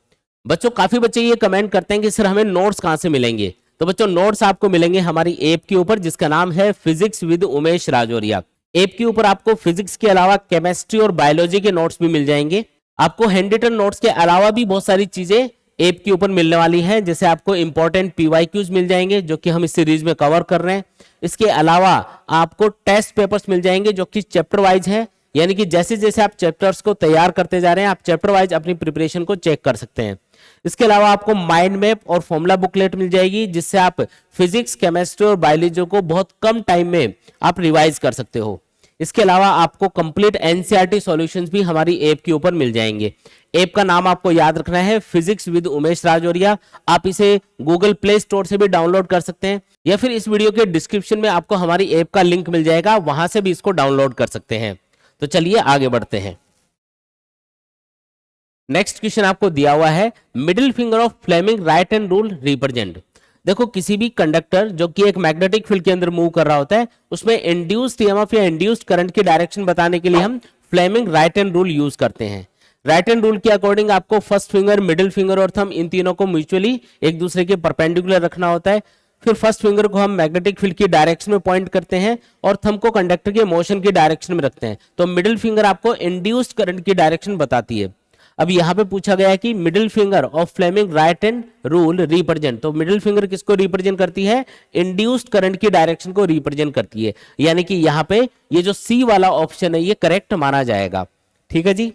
बच्चों काफी बच्चे ये कमेंट करते हैं कि सर हमें नोट्स कहां से मिलेंगे। तो बच्चों नोट्स आपको मिलेंगे हमारी ऐप के ऊपर, जिसका नाम है physics with Umesh Rajoriya. App के ऊपर आपको फिजिक्स के अलावा केमिस्ट्री और बायोलॉजी के नोट्स भी मिल जाएंगे। आपको हैंड रिटन नोट्स के अलावा भी बहुत सारी चीजें ऐप के ऊपर मिलने वाली हैं, जैसे आपको इंपॉर्टेंट पीवाईक्यूज मिल जाएंगे जो कि हम इस सीरीज में कवर कर रहे हैं। इसके अलावा आपको टेस्ट पेपर्स मिल जाएंगे जो कि चैप्टर वाइज हैं, यानी कि जैसे जैसे आप चैप्टर्स को तैयार करते जा रहे हैं आप चैप्टर वाइज अपनी प्रिपरेशन को चेक कर सकते हैं। इसके अलावा आपको माइंड मैप और फॉर्मूला बुकलेट मिल जाएगी, जिससे आप फिजिक्स, केमिस्ट्री और बायोलॉजी को बहुत कम टाइम में आप रिवाइज कर सकते हो। इसके अलावा आपको कंप्लीट एनसीईआरटी सॉल्यूशंस भी हमारी ऐप के ऊपर मिल जाएंगे। ऐप का नाम आपको याद रखना है फिजिक्स विद उमेश राजौरिया। आप इसे गूगल प्ले स्टोर से भी डाउनलोड कर सकते हैं, या फिर इस वीडियो के डिस्क्रिप्शन में आपको हमारी ऐप का लिंक मिल जाएगा, वहां से भी इसको डाउनलोड कर सकते हैं। तो चलिए आगे बढ़ते हैं। नेक्स्ट क्वेश्चन आपको दिया हुआ है middle finger of Fleming right hand rule represent. देखो किसी भी कंडक्टर जो कि एक मैग्नेटिक फील्ड के अंदर मूव कर रहा होता है, उसमें इंड्यूस्ड ईएमएफ या इंड्यूस्ड करंट की डायरेक्शन बताने के लिए हम Fleming right hand rule use करते हैं। राइट हैंड रूल के अकॉर्डिंग आपको फर्स्ट फिंगर, मिडिल फिंगर और थंब इन तीनों को म्यूचुअली एक दूसरे के परपेंडिकुलर रखना होता है। फिर फर्स्ट फिंगर को हम मैग्नेटिक फील्ड की डायरेक्शन में पॉइंट करते हैं और थंब को कंडक्टर के मोशन की डायरेक्शन में रखते हैं। तो मिडिल फिंगर आपको इंड्यूस्ड करंट की डायरेक्शन बताती है। अब यहाँ पे पूछा गया है कि middle finger of Fleming right hand rule represent, तो मिडिल फिंगर किसको रिप्रेजेंट करती है, इंड्यूस्ड करंट की डायरेक्शन को रिप्रेजेंट करती है, यानी कि यहाँ पे ये जो सी वाला ऑप्शन है ये करेक्ट माना जाएगा। ठीक है जी,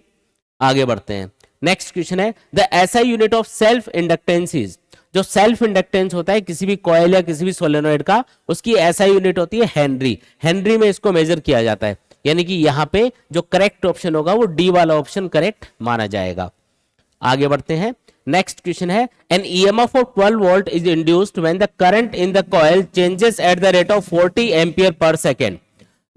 आगे बढ़ते हैं। नेक्स्ट क्वेश्चन है the SI unit of self inductance is. जो सेल्फ इंडक्टेंस होता है किसी भी कॉइल या किसी भी सोलेनोइड का, उसकी एसआई यूनिट होती है हेनरी। हेनरी में इसको मेजर किया जाता है, यानी कि यहाँ पे जो करेक्ट ऑप्शन होगा वो डी वाला ऑप्शन करेक्ट माना जाएगा। आगे बढ़ते हैं। नेक्स्ट क्वेश्चन है an EMF of 12 volt is induced when the current in the coil changes at the rate of 40 ampere per second.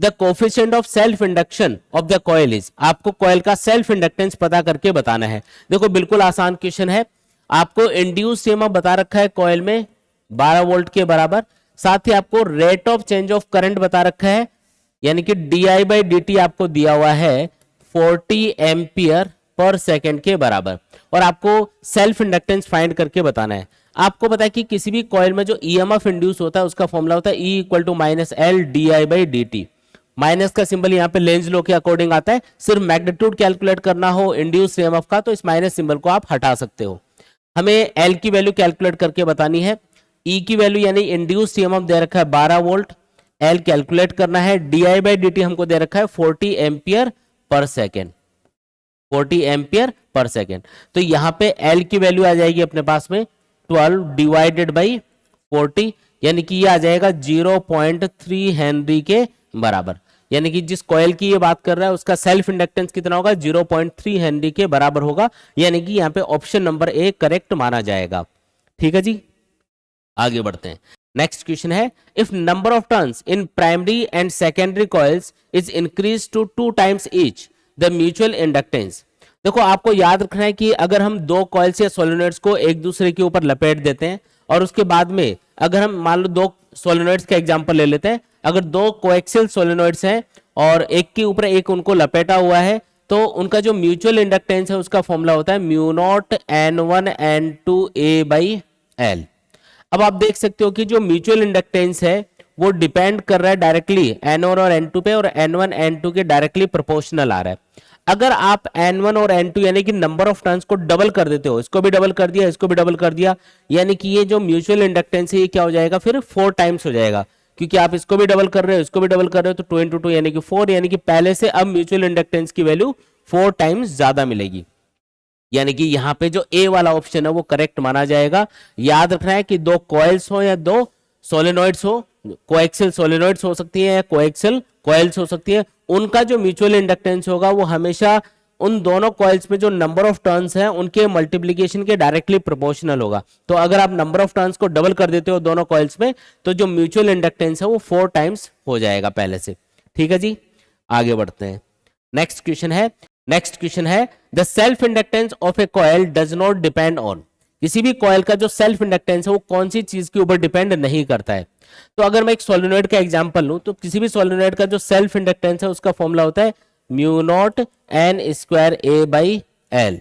The coefficient of self induction of the coil is. आपको coil का self inductance पता करके बताना है। देखो बिल्कुल आसान question है। आपको इंड्यूस्ड ईएमएफ बता रखा है कॉइल में 12 वोल्ट के बराबर, साथ ही आपको rate of change of current बता रखा है, यानी कि di/dt आपको दिया हुआ है 40 एम्पियर पर सेकेंड के बराबर, और आपको सेल्फ इंडक्टेंस फाइंड करके बताना है। आपको पता है कि किसी भी कॉइल में जो ईएमएफ इंड्यूस होता है उसका फॉर्मूला होता है E = -L di/dt। माइनस का सिंबल यहाँ पे लेंज लॉ के अकॉर्डिंग आता है। सिर्फ मैग्नीट्यूड कैलकुलेट करना हो इंड्यूस ईएमएफ का तो इस माइनस सिंबल को आप हटा सकते हो। हमें L की वैल्यू कैलकुलेट करके बतानी है। E की वैल्यू यानी इंड्यूस ईएमएफ दे रखा है 12 वोल्ट, L कैलकुलेट करना है, di/dt हमको दे रखा है 40 ampere per second, 40 ampere per second. तो यहाँ पे L की वैल्यू आ जाएगी अपने पास में 12 डिवाइडेड बाई 40, यानी कि ये आ जाएगा 0.3 हेनरी के बराबर। यानी कि जिस कॉइल की ये बात कर रहा है उसका सेल्फ इंडक्टेंस कितना होगा, 0.3 हेनरी के बराबर होगा, यानी कि यहाँ पे ऑप्शन नंबर ए करेक्ट माना जाएगा। ठीक है जी, आगे बढ़ते हैं। नेक्स्ट क्वेश्चन है if number of turns in primary and secondary coils is increase to 2 times each the mutual inductance. देखो आपको याद रखना है कि अगर हम दो कॉइल्स या सोलेनोइड्स को एक दूसरे के ऊपर लपेट देते हैं और उसके बाद में अगर हम मान लो दो सोलेनोइड्स का एग्जांपल ले लेते हैं, अगर दो कोएक्सियल सोलेनोइड्स हैं और एक के ऊपर एक उनको लपेटा हुआ है तो उनका जो म्यूचुअल इंडक्टेंस है उसका फॉर्मूला होता है μ0 n1 n2 a/L। अब आप देख सकते हो कि जो म्यूचुअल इंडक्टेंस है वो डिपेंड कर रहा है डायरेक्टली N1 और N2 पे, और N1 N2 के डायरेक्टली प्रोपोर्शनल आ रहा है। अगर आप N1 और N2 यानी कि नंबर ऑफ टर्न्स को डबल कर देते हो, इसको भी डबल कर दिया, इसको भी डबल कर दिया, यानी कि ये जो म्यूचुअल इंडक्टेंस है ये क्या हो जाएगा, फिर 4 टाइम्स हो जाएगा, क्योंकि आप इसको भी डबल कर रहे हो, इसको भी डबल कर रहे हो, तो 2 इंटू 2 यानी कि 4, यानी कि पहले से अब म्यूचुअल इंडक्टेंस की वैल्यू 4 टाइम्स ज्यादा मिलेगी। यानी कि यहाँ पे जो ए वाला ऑप्शन है वो करेक्ट माना जाएगा। याद रखना है कि दो कॉइल्स हो या दो सोलेनॉइड्स हो, कोएक्सियल सोलेनॉइड्स हो सकती है या कोएक्सियल कॉइल्स हो सकती है, उनका जो म्यूचुअल इंडक्टेंस होगा वो हमेशा उन दोनों कॉइल्स में जो नंबर ऑफ टर्न्स हैं उनके मल्टीप्लीकेशन के डायरेक्टली प्रोपोर्शनल होगा। तो अगर आप नंबर ऑफ टर्न्स को डबल कर देते हो दोनों कॉइल्स में, तो जो म्यूचुअल इंडक्टेंस है वो 4 टाइम्स हो जाएगा पहले से। ठीक है जी, आगे बढ़ते हैं। नेक्स्ट क्वेश्चन है the self inductance of A coil does not depend on. किसी भी कॉइल का जो सेल्फ इंडक्टेंस है वो कौन सी चीज के ऊपर डिपेंड नहीं करता है। तो अगर मैं एक सोलेनॉइड का एग्जांपल लूं, तो किसी भी सोलेनॉइड का जो सेल्फ इंडक्टेंस है उसका फॉर्मूला होता है mu not an square A by L.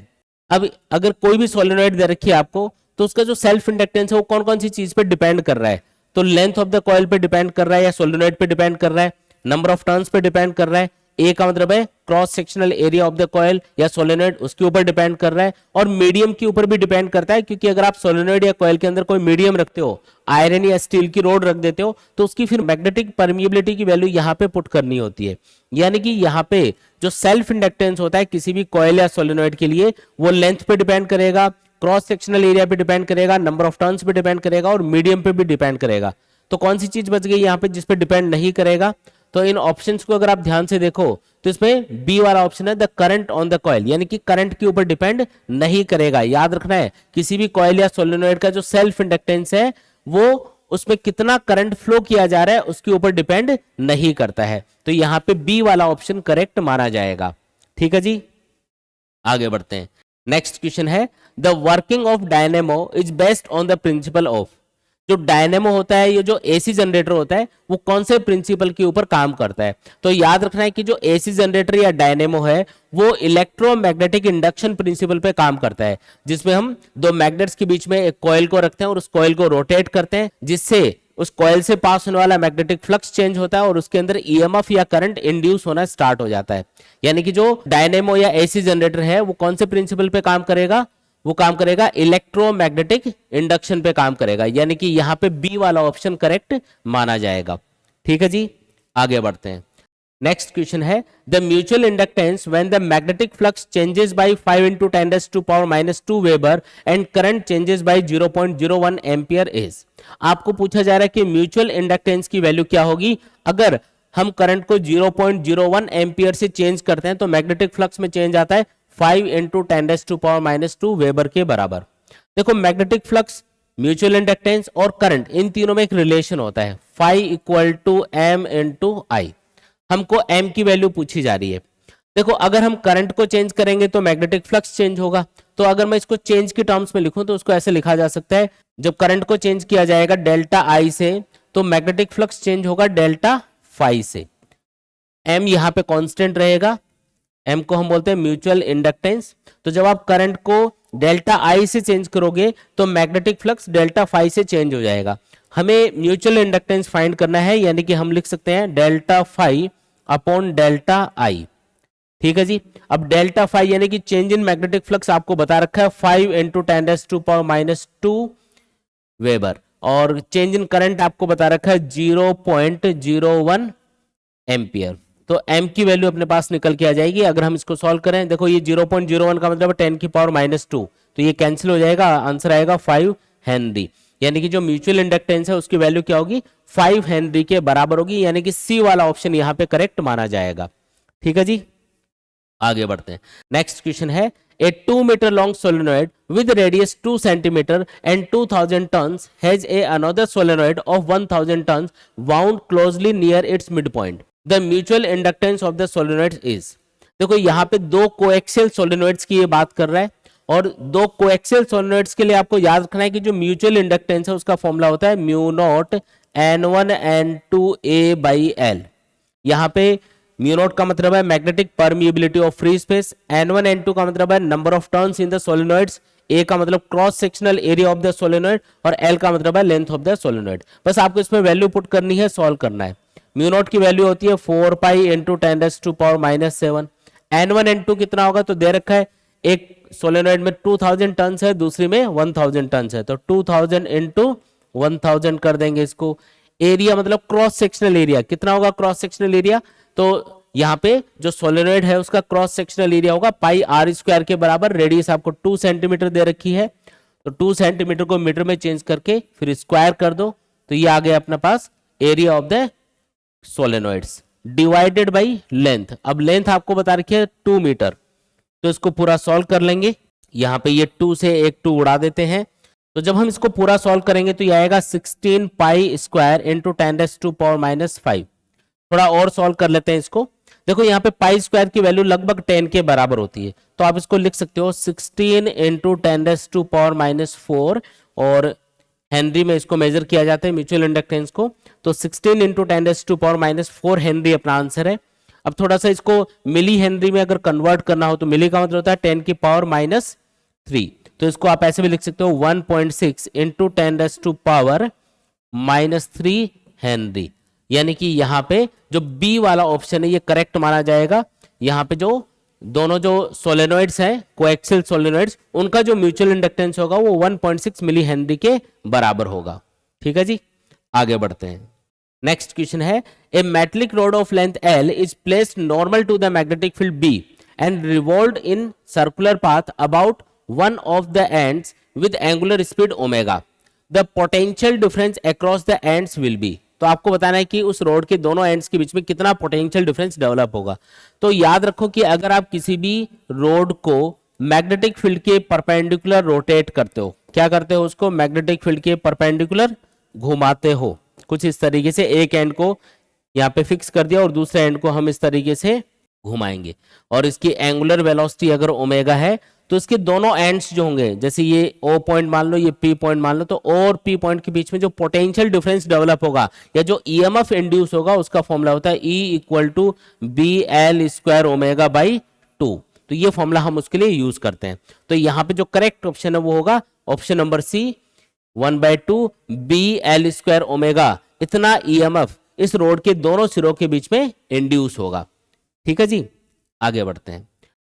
अब अगर कोई भी सोलेनॉइड दे रखी है आपको, तो उसका जो सेल्फ इंडक्टेंस है वो कौन कौन सी चीज पे डिपेंड कर रहा है, तो लेंथ ऑफ द कॉइल पे डिपेंड कर रहा है, या सोलेनॉइड पे डिपेंड कर रहा है, नंबर ऑफ टर्न्स पे डिपेंड कर रहा है, ए का मतलब है cross sectional area of the coil या सोलेनॉइड, उसके ऊपर डिपेंड कर रहा है, और मीडियम के ऊपर भी डिपेंड करता है, क्योंकि अगर आप सोलेनॉइड या कॉइल के अंदर कोई मीडियम रखते हो, आयरन या स्टील की रोड रख देते हो, तो उसकी फिर मैग्नेटिक परमिएबिलिटी की वैल्यू यहाँ पे पुट करनी होती है। यानी कि यहाँ पे जो सेल्फ इंडक्टेंस होता है किसी भी कॉइल या सोलेनॉइड के लिए, वो लेंथ पे डिपेंड करेगा, क्रॉस सेक्शनल एरिया पे डिपेंड करेगा, नंबर ऑफ टर्न्स पे डिपेंड करेगा, और मीडियम पे भी डिपेंड करेगा। तो कौन सी चीज बच गई यहाँ पे जिसपे डिपेंड नहीं करेगा, तो इन ऑप्शंस को अगर आप ध्यान से देखो तो इसमें बी वाला ऑप्शन है the current on the coil, यानी कि करंट के ऊपर डिपेंड नहीं करेगा। याद रखना है किसी भी कॉइल या सोलेनॉइड का जो सेल्फ इंडक्टेंस है वो उसमें कितना करंट फ्लो किया जा रहा है उसके ऊपर डिपेंड नहीं करता है। तो यहां पे बी वाला ऑप्शन करेक्ट माना जाएगा। ठीक है जी, आगे बढ़ते हैं। नेक्स्ट क्वेश्चन है the working of dynamo is based on the principle of. जो डायनेमो होता है, ये जो एसी जनरेटर होता है, वो कौन से प्रिंसिपल के ऊपर काम करता है। तो याद रखना है कि जो एसी जनरेटर या डायनेमो है वो इलेक्ट्रोमैग्नेटिक इंडक्शन प्रिंसिपल पे काम करता है, जिसमें हम दो मैग्नेट्स के बीच में एक कॉइल को रखते हैं और उस कॉइल को रोटेट करते हैं, जिससे उस कॉइल से पास होने वाला मैग्नेटिक फ्लक्स चेंज होता है और उसके अंदर ईएमएफ या करंट इंड्यूस होना स्टार्ट हो जाता है। यानी कि जो डायनेमो या एसी जनरेटर है वो कौन से प्रिंसिपल पे काम करेगा, वो काम करेगा इलेक्ट्रोमैग्नेटिक इंडक्शन पे काम करेगा। यानी कि यहां पे बी वाला ऑप्शन करेक्ट माना जाएगा। ठीक है जी, आगे बढ़ते हैं। नेक्स्ट क्वेश्चन है the mutual inductance when the magnetic flux changes by 5 into 10⁻⁻2 weber and current changes by 0.01 ampere is. आपको पूछा जा रहा है कि म्यूचुअल इंडक्टेंस की वैल्यू क्या होगी अगर हम करंट को 0.01 एम्पियर से चेंज करते हैं, तो मैग्नेटिक फ्लक्स में चेंज आता है 5 into 10⁻⁻2 वेबर के बराबर। देखो मैग्नेटिक फ्लक्स, म्यूचुअल इंडक्टेंस और करंट, इन तीनों में एक रिलेशन होता है, phi equal to m into I। हमको m की वैल्यू पूछी जा रही है। देखो अगर हम करंट को चेंज करेंगे तो मैग्नेटिक फ्लक्स चेंज होगा। तो अगर मैं इसको चेंज के टर्म्स में लिखूं तो उसको ऐसे लिखा जा सकता है, जब करंट को चेंज किया जाएगा डेल्टा I से, तो मैग्नेटिक फ्लक्स चेंज होगा डेल्टा phi से। m यहां पे कांस्टेंट रहेगा, m को हम बोलते हैं म्यूचुअल इंडक्टेंस। तो जब आप करंट को डेल्टा I से चेंज करोगे तो मैग्नेटिक फ्लक्स डेल्टा phi से चेंज हो जाएगा। हमें म्यूचुअल इंडक्टेंस फाइंड करना है, यानी कि हम लिख सकते हैं delta phi upon delta I। ठीक है जी, अब डेल्टा phi यानी कि चेंज इन मैग्नेटिक फ्लक्स आपको बता रखा है 5 into 10⁻⁻2 वेबर, और चेंज इन करंट आपको बता रखा है 0.01 एम्पियर। तो m की वैल्यू अपने पास निकल के आ जाएगी। अगर हम इसको सॉल्व करें, देखो ये 0.01 का मतलब 10⁻⁻2, तो ये कैंसिल हो जाएगा, आंसर आएगा 5 हेनरी। यानी कि जो म्यूचुअल इंडक्टेंस है उसकी वैल्यू क्या होगी, 5 हेनरी के बराबर होगी। यानी कि सी वाला ऑप्शन यहाँ पे करेक्ट माना जाएगा। ठीक है जी, आगे बढ़ते हैं। नेक्स्ट क्वेश्चन है ए 2 meter long solenoid with radius 2 centimeter and 2000 tons has a another solenoid of 1000 tons wound closely near its midpoint. The mutual inductance of the solenoid is। देखो यहाँ पे दो कोएक्सियल सोलेनॉइड्स की ये बात कर रहा है, और दो कोएक्सियल सोलेनॉइड्स के लिए आपको याद रखना है कि जो म्यूचुअल इंडक्टेंस है उसका फॉर्मूला होता है mu naught N1 N2 A by L। यहाँ पे म्यू नॉट का मतलब है magnetic permeability of free space, N1 N2 का मतलब है number of turns in the solenoids, A का मतलब cross sectional area of the solenoid, और L का मतलब है लेंथ ऑफ द सोलेनॉइड। बस आपको इसमें वैल्यू पुट करनी है, सॉल्व करना है। म्यू नॉट की वैल्यू होती है 4 पाई इंटू 10⁻⁻7, N1 N2 कितना होगा, तो दे रखा है एक सोलेनोइड में 2000 टन है, दूसरी में 1000 टन है, तो 2000 इंटू 1000 कर देंगे इसको। एरिया मतलब क्रॉस सेक्शनल एरिया कितना होगा, क्रॉस सेक्शनल एरिया, तो यहाँ पे जो सोलेनोइड है उसका क्रॉस सेक्शनल एरिया होगा पाई आर स्क्वायर के बराबर। रेडियस आपको 2 सेंटीमीटर दे रखी है, तो 2 सेंटीमीटर को मीटर में चेंज करके फिर स्क्वायर कर दो, तो ये आ गया अपने पास area of the solenoids divided by length. अब लेंथ आपको बता रखी है 2 मीटर, तो इसको पूरा सॉल्व कर लेंगे। यहाँ पे ये 2 से एक 2 उड़ा देते हैं, तो जब हम इसको पूरा सॉल्व करेंगे तो ये आएगा 16 पाई स्क्वायर इंटू 10⁻⁵। थोड़ा और सॉल्व कर लेते हैं इसको। देखो यहाँ पे पाई स्क्वायर की वैल्यू लगभग 10 के बराबर होती है, तो आप इसको लिख सकते हो 16 इंटू 10⁻⁴, और हेनरी में इसको मेजर किया जाता है म्यूचुअल इंडक्टेंस को, तो 16 इंटू 10⁻⁴ हेनरी अपना आंसर है। अब थोड़ा सा इसको मिली हेनरी में अगर कन्वर्ट करना हो तो मिली का मतलब होता है 10⁻⁻3, तो इसको आप ऐसे भी लिख सकते हो 1.6 इंटू 10⁻⁻3 हेनरी, यानी कि यहाँ पे जो बी वाला ऑप्शन है ये करेक्ट माना जाएगा। यहाँ पे जो दोनों जो सोलेनोइड्स हैं कोएक्सियल सोलेनोइड्स, उनका जो म्यूचुअल इंडक्टेंस होगा वो 1.6 मिली हेनरी के बराबर होगा। ठीक है जी, आगे बढ़ते हैं। नेक्स्ट क्वेश्चन है, a metallic rod of length L is placed normal to the magnetic field B and revolved in circular path about one of the ends with angular speed omega. The potential difference across the ends will be. तो आपको बताना है कि उस road के दोनों ends के बीच में कितना पोटेंशियल डिफरेंस डेवलप होगा। तो याद रखो कि अगर आप किसी भी रोड को मैग्नेटिक फील्ड के परपेंडिकुलर रोटेट करते हो, क्या करते हो, उसको मैग्नेटिक फील्ड के परपेंडिकुलर घुमाते हो, कुछ इस तरीके से एक एंड को यहाँ पे फिक्स कर दिया और दूसरे एंड को हम इस तरीके से घुमाएंगे, और इसकी एंगुलर वेलोसिटी अगर ओमेगा है तो इसके दोनों एंड्स जो होंगे, जैसे ये O पॉइंट मान लो, ये P पॉइंट मान लो, तो O और P पॉइंट के बीच में जो पोटेंशियल डिफरेंस डेवलप होगा या जो EMF इंड्यूस होगा उसका फॉर्मूला होता है E = BL² ओमेगा बाई 2। तो ये फॉर्मूला हम उसके लिए यूज करते हैं। तो यहाँ पे जो करेक्ट ऑप्शन है वो होगा option number C, 1/2 BL² omega. इतना EMF इस रोड के दोनों सिरों के बीच में इंड्यूस होगा। ठीक है जी, आगे बढ़ते हैं।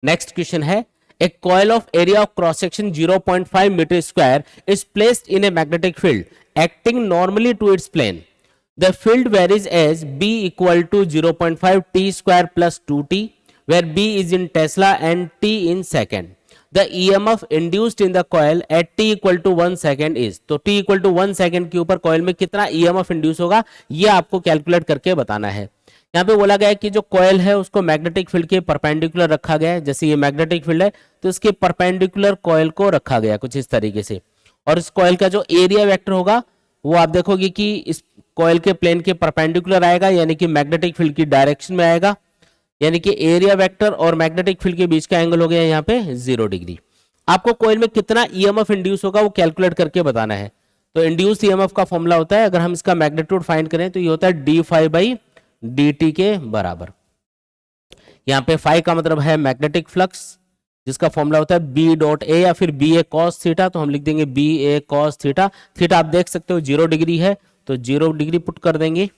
नेक्स्ट क्वेश्चन है, a coil of area of cross section 0.5 meter square is placed in a magnetic field acting normally to its plane. The field varies as B = 0.5 t square plus 2t, where B is in Tesla and t in second. The EMF induced in the coil at t = 1 second is। तो t = 1 second के ऊपर coil में कितना EMF induce होगा ये आपको calculate करके बताना है। यहाँ पे बोला गया है कि जो कॉइल है उसको मैग्नेटिक फील्ड के परपेंडिकुलर रखा गया है। जैसे ये मैग्नेटिक फील्ड है तो इसके परपेंडिकुलर कॉइल को रखा गया कुछ इस तरीके से, और इस कॉइल का जो एरिया वेक्टर होगा वो आप देखोगे कि इस कॉइल के प्लेन के परपेंडिकुलर आएगा, यानी कि मैग्नेटिक फील्ड की डायरेक्शन में आएगा, यानी कि एरिया वेक्टर और मैग्नेटिक फील्ड के बीच का एंगल हो गया यहाँ पे 0 डिग्री। आपको कॉइल में कितना EMF इंड्यूस होगा वो कैलकुलेट करके बताना है। तो इंड्यूस EMF का फॉर्मूला होता है, अगर हम इसका मैग्नीट्यूड फाइंड करें तो ये होता है d∅/dt के बराबर। यहाँ पे फाई का मतलब है मैग्नेटिक फ्लक्स, जिसका फॉर्मूला होता है B.A या फिर BA cos थीटा, तो हम लिख देंगे BA cos थीटा। थीटा आप देख सकते हो 0 डिग्री है, तो 0 डिग्री पुट कर देंगे।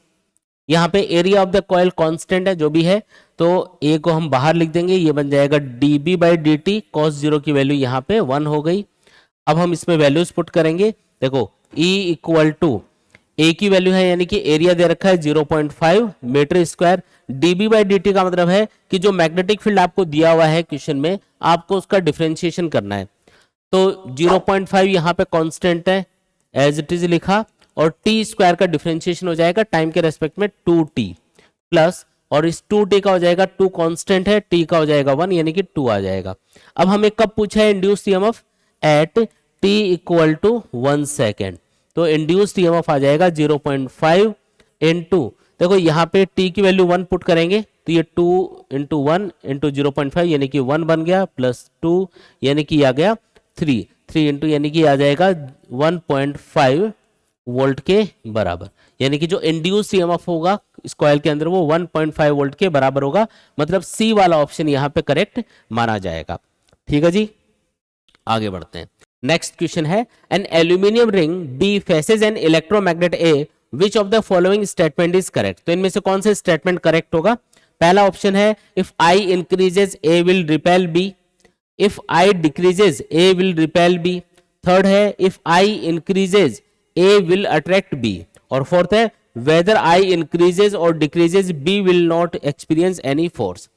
यहाँ पे area of the coil constant है जो भी है, तो A को हम बाहर लिख देंगे, ये बन जाएगा dB/dt। cos 0 की वैल्यू यहाँ पे 1 हो गई। अब हम इसमें वैल्यूज पुट करेंगे। देखो E = A की वैल्यू है, यानी कि एरिया दे रखा है 0.5 मीटर स्क्वायर। dB/dt का मतलब है कि जो मैग्नेटिक फील्ड आपको दिया हुआ है क्वेश्चन में, आपको उसका डिफरेंशिएशन करना है। तो 0.5 यहाँ पे कांस्टेंट है एज इट इज लिखा, और t स्क्वायर का डिफरेंशिएशन हो जाएगा टाइम के रेस्पेक्ट में 2t प्लस, और इस 2t का हो जाएगा 2 कांस्टेंट है, t का हो जाएगा 1, यानी कि 2 आ जाएगा। अब हमें कब पूछा है induced EMF at t = 1 second, तो इंड्यूस्ड EMF आ जाएगा 0.5 इंटू, देखो यहाँ पे t की वैल्यू 1 पुट करेंगे तो ये 2 × 1 × 0.5 यानी कि 1 बन गया, प्लस 2 यानी कि आ गया 3 इंटू यानी कि आ जाएगा 1.5 वोल्ट के बराबर, यानी कि जो इंड्यूस्ड EMF होगा इस कॉइल के अंदर वो 1.5 वोल्ट के बराबर होगा। मतलब सी वाला ऑप्शन यहाँ पे करेक्ट माना जाएगा। ठीक है जी, आगे बढ़ते हैं। नेक्स्ट क्वेश्चन है, an aluminium ring B faces an electromagnet A, which of the following statement is correct. तो इनमें से कौन से स्टेटमेंट करेक्ट होगा, पहला ऑप्शन है if I increases A will repel B, if I decreases A will repel B. Third है if I increases A will attract B. और फोर्थ है वेदर आई इंक्रीजेज और decreases B will not experience any force.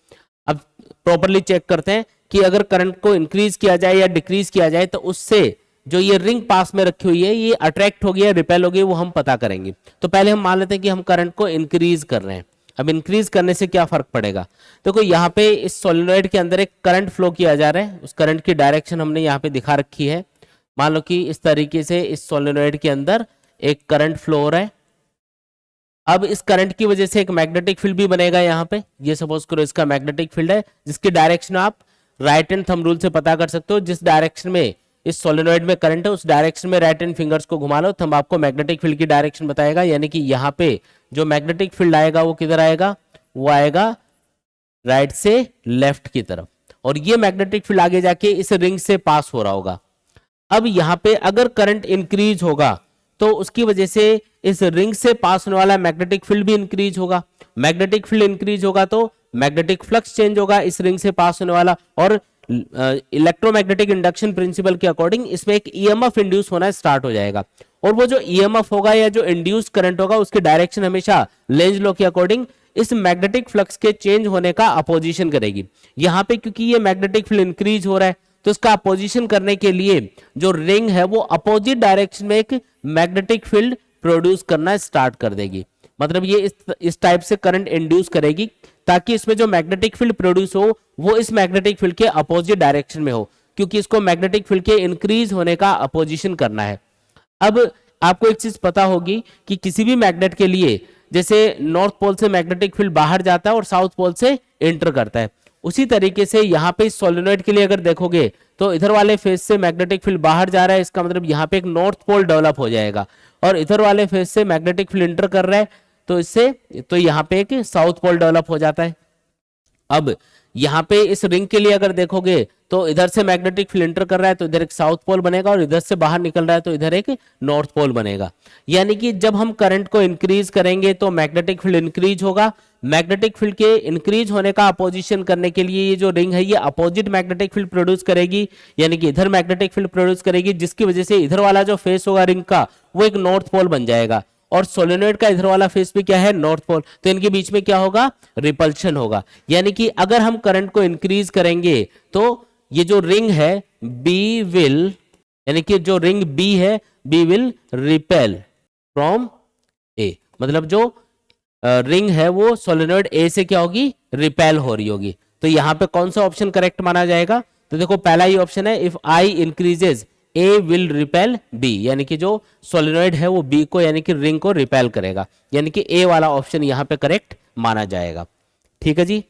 अब properly check करते हैं कि अगर current को इंक्रीज किया जाए या डिक्रीज किया जाए तो उससे जो ये रिंग पास में रखी हुई है ये अट्रैक्ट होगी या रिपेल होगी, वो हम पता करेंगे। तो पहले हम मान लेते हैं कि हम करंट को इंक्रीज कर रहे हैं। अब इंक्रीज करने से क्या फर्क पड़ेगा? देखो यहाँ पे इस सोलेनॉइड के अंदर एक करंट फ्लो किया जा रहा है, उस करंट की डायरेक्शन हमने यहाँ पे दिखा रखी है। मान लो कि इस तरीके से इस सोलेनॉइड के अंदर एक करंट फ्लो हो रहा है। अब इस करंट की वजह से एक मैग्नेटिक फील्ड भी बनेगा यहाँ पे। ये सपोज करो इसका मैग्नेटिक फील्ड है, जिसकी डायरेक्शन आप राइट एंड थंब रूल से पता कर सकते हो। जिस डायरेक्शन में इस सोलेनॉइड में करंट है उस डायरेक्शन में राइट एंड फिंगर्स को घुमा लो, थंब आपको मैग्नेटिक फील्ड की डायरेक्शन बताएगा। यानी कि यहाँ पे जो मैग्नेटिक फील्ड आएगा वो किधर आएगा? वो आएगा राइट से लेफ्ट की तरफ, और ये मैग्नेटिक फील्ड आगे जाके इस रिंग से पास हो रहा होगा। अब यहाँ पे अगर करंट इंक्रीज होगा तो उसकी वजह से इस रिंग से पास होने वाला मैग्नेटिक फील्ड भी इंक्रीज होगा। मैग्नेटिक फील्ड इंक्रीज होगा तो मैग्नेटिक फ्लक्स चेंज होगा इस रिंग से पास होने वाला, और इलेक्ट्रोमैग्नेटिक इंडक्शन प्रिंसिपल के अकॉर्डिंग इसमें एक ईएमएफ इंड्यूस होना स्टार्ट हो जाएगा। और वो जो ईएमएफ होगा या जो इंड्यूस करंट होगा उसकी डायरेक्शन हमेशा लेंज लॉ के अकॉर्डिंग इस मैग्नेटिक फ्लक्स के चेंज होने का अपोजिशन करेगी। यहाँ पे क्योंकि ये मैग्नेटिक फील्ड इंक्रीज हो रहा है तो इसका अपोजिशन करने के लिए जो रिंग है वो अपोजिट डायरेक्शन में एक मैग्नेटिक फील्ड प्रोड्यूस करना स्टार्ट कर देगी। मतलब ये इस टाइप से करंट इंड्यूस करेगी ताकि इसमें जो मैग्नेटिक फील्ड प्रोड्यूस हो वो इस मैग्नेटिक फील्ड के अपोजिट डायरेक्शन में हो, क्योंकि इसको मैग्नेटिक फील्ड के इंक्रीज होने का अपोजिशन करना है। अब आपको एक चीज पता होगी कि किसी भी मैग्नेट के लिए जैसे नॉर्थ पोल से मैग्नेटिक फील्ड बाहर जाता है और साउथ पोल से एंटर करता है, उसी तरीके से यहाँ पे इस सोलेनॉइड के लिए अगर देखोगे तो इधर वाले फेज से मैग्नेटिक फील्ड बाहर जा रहा है, इसका मतलब यहाँ पे एक नॉर्थ पोल डेवलप हो जाएगा, और इधर वाले फेज से मैग्नेटिक फील्ड एंटर कर रहा है तो इससे तो यहाँ पे एक साउथ पोल डेवलप हो जाता है। अब यहाँ पे इस रिंग के लिए अगर देखोगे तो इधर से मैग्नेटिक फील्ड एंटर कर रहा है तो इधर एक साउथ पोल बनेगा, और इधर से बाहर निकल रहा है तो इधर एक नॉर्थ पोल बनेगा। यानी कि जब हम करंट को इंक्रीज करेंगे तो मैग्नेटिक फील्ड इंक्रीज होगा। मैग्नेटिक फील्ड के इंक्रीज होने का अपोजिशन करने के लिए ये जो रिंग है ये अपोजिट मैग्नेटिक फील्ड प्रोड्यूस करेगी, यानी कि इधर मैग्नेटिक फील्ड प्रोड्यूस करेगी, जिसकी वजह से इधर वाला जो फेस होगा रिंग का वो एक नॉर्थ पोल बन जाएगा, और सोलेनॉइड का इधर वाला फेस भी क्या है? North pole. तो इनके बीच में क्या होगा? रिपल्शन होगा। यानी कि अगर हम करंट को इंक्रीज करेंगे तो ये जो रिंग है बी विल, यानी कि जो रिंग बी है बी विल रिपेल फ्रॉम ए, मतलब जो रिंग है वो सोलेनॉइड ए से क्या होगी? रिपेल हो रही होगी। तो यहाँ पे कौन सा ऑप्शन करेक्ट माना जाएगा? तो देखो पहला ही ऑप्शन है if I increases A will repel B, यानी कि जो सोलेनॉइड है वो बी को यानी कि रिंग को रिपेल करेगा, यानी कि ए वाला ऑप्शन यहाँ पे करेक्ट माना जाएगा। ठीक है जी,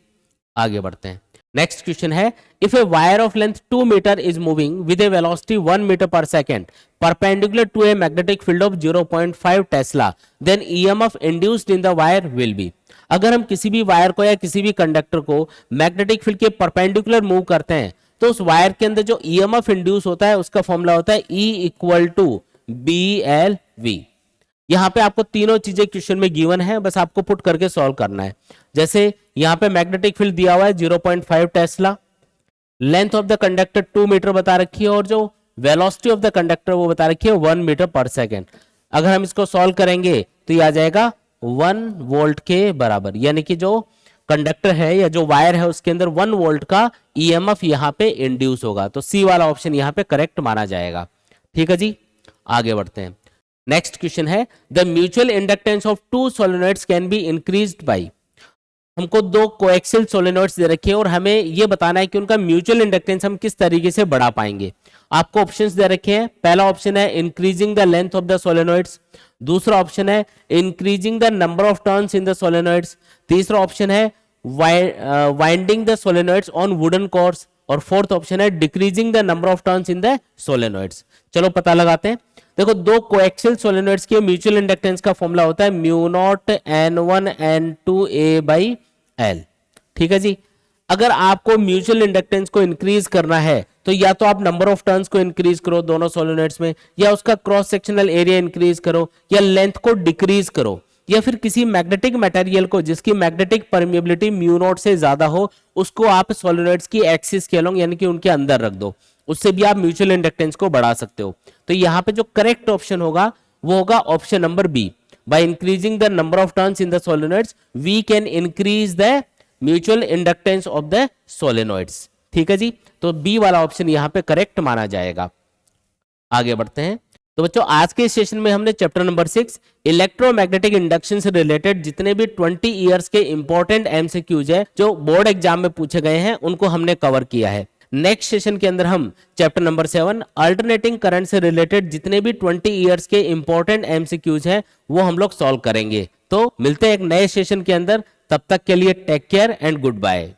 आगे बढ़ते हैं। नेक्स्ट क्वेश्चन है if a wire of length 2 metre is moving with a velocity 1 metre per second perpendicular to a magnetic field of 0.5 tesla then EMF induced in the wire will be. अगर हम किसी भी wire को या किसी भी conductor को magnetic field के परपेंडिकुलर मूव करते हैं तो उस वायर के अंदर जो ईएमएफ इंड्यूस होता है उसका फॉर्मूला होता है E इक्वल टू BLV। यहाँ पे आपको तीनों चीजें क्वेश्चन में गिवन है, बस आपको पुट करके सॉल्व करना है। जैसे यहाँ पे मैग्नेटिक फील्ड दिया हुआ है 0.5 tesla, length of the conductor 2 metre बता रखी है, और जो वेलोसिटी ऑफ द कंडक्टर वो बता रखी है 1 मीटर पर सेकेंड। अगर हम इसको सॉल्व करेंगे तो ये आ जाएगा 1 वोल्ट के बराबर, यानी कि जो कंडक्टर है या जो वायर है उसके अंदर 1 वोल्ट का ईएमएफ यहाँ पे इंड्यूस होगा। तो सी वाला ऑप्शन यहाँ पे करेक्ट माना जाएगा। ठीक है जी, आगे बढ़ते हैं। नेक्स्ट क्वेश्चन है the mutual inductance of 2 solenoids can be increased by. हमको 2 कोएक्सियल सोलेनॉइड्स दे रखे हैं और हमें ये बताना है कि उनका म्यूचुअल इंडक्टेंस हम किस तरीके से बढ़ा पाएंगे। आपको ऑप्शंस दे रखे हैं। पहला ऑप्शन है increasing the length of the solenoids, दूसरा ऑप्शन है increasing the number of turns in the solenoids, तीसरा ऑप्शन है winding the solenoids on wooden cords, और फोर्थ ऑप्शन है decreasing the number of turns in the solenoids. चलो पता लगाते हैं। देखो 2 कोएक्सियल सोलेनॉइड्स के म्यूचुअल इंडक्टेंस का फॉर्मूला होता है mu naught N1 N2 A by L। ठीक है जी, अगर आपको म्यूचुअल इंडक्टेंस को इंक्रीज करना है तो या तो आप नंबर ऑफ टर्न्स को इंक्रीज करो दोनों सोलेनॉइड्स में, या उसका क्रॉस सेक्शनल एरिया इंक्रीज करो, या लेंथ को डिक्रीज करो। या फिर किसी मैग्नेटिक मटेरियल को जिसकी मैग्नेटिक परमिएबिलिटी म्यू नॉट से ज्यादा हो, उसको आप सोलेनोइड्स की एक्सिस के अलोंग यानी कि उनके अंदर रख दो, उससे भी आप म्यूचुअल इंडक्टेंस को बढ़ा सकते हो। तो यहाँ पे जो करेक्ट ऑप्शन होगा वो होगा option number B. By increasing the number of turns in the solenoids we can increase the mutual inductance of the solenoids. ठीक है जी, तो बी वाला ऑप्शन यहाँ पे करेक्ट माना जाएगा। आगे बढ़ते हैं। तो बच्चों आज के सेशन में हमने चैप्टर नंबर 6 इलेक्ट्रोमैग्नेटिक इंडक्शन से रिलेटेड जितने भी 20 इयर्स के इंपॉर्टेंट एमसीक्यूज है जो बोर्ड एग्जाम में पूछे गए हैं उनको हमने कवर किया है। नेक्स्ट सेशन के अंदर हम चैप्टर नंबर 7 अल्टरनेटिंग करंट से रिलेटेड जितने भी 20 इयर्स के इंपॉर्टेंट एमसीक्यूज हैं वो हम लोग सॉल्व करेंगे। तो मिलते हैं एक नए सेशन के अंदर, तब तक के लिए take care and good bye.